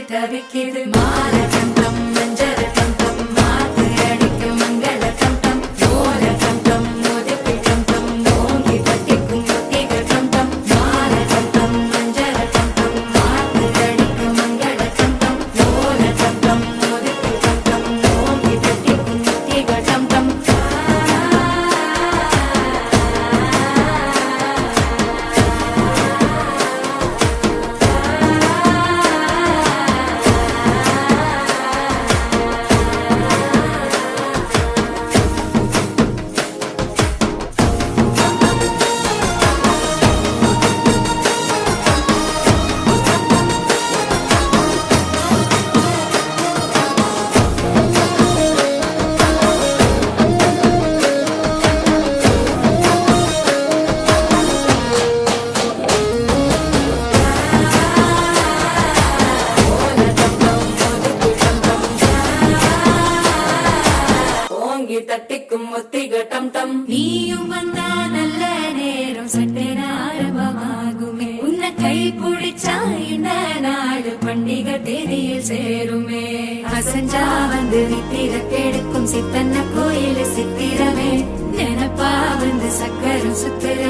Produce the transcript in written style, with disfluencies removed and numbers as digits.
தவிக்கிது மால கண்டம் மஞ்சள் கண்டம் மாத்து அடிக்கும் மங்கள கண்டம் ஓல கண்டம் மோதிப்பி கண்டம் நோங்கி பட்டிக்கும் முத்திக கண்டம் மால கண்டம் மஞ்சள் கண்டம் மாத்து அடிக்கும் மங்கள கண்டம் ஓல கண்டம் மோதிப்பி கண்டம் நோங்கி பட்டிக்கும் முத்திக கண்டம் தட்டிக்கும் ஒத்திக டம் டம் நீயும் வந்தா நல்ல நேரம் சட்டென ஆரம்பமாகுமே உன்னை கை பிடிச்சா இந்த நாடு பண்டிகை தேதியில் சேருமே அசஞ்சா வந்து நித்திர கெடுக்கும் சித்தன்ன கோயில் சித்திரமே நினப்பா வந்து சக்கரம் சுத்துற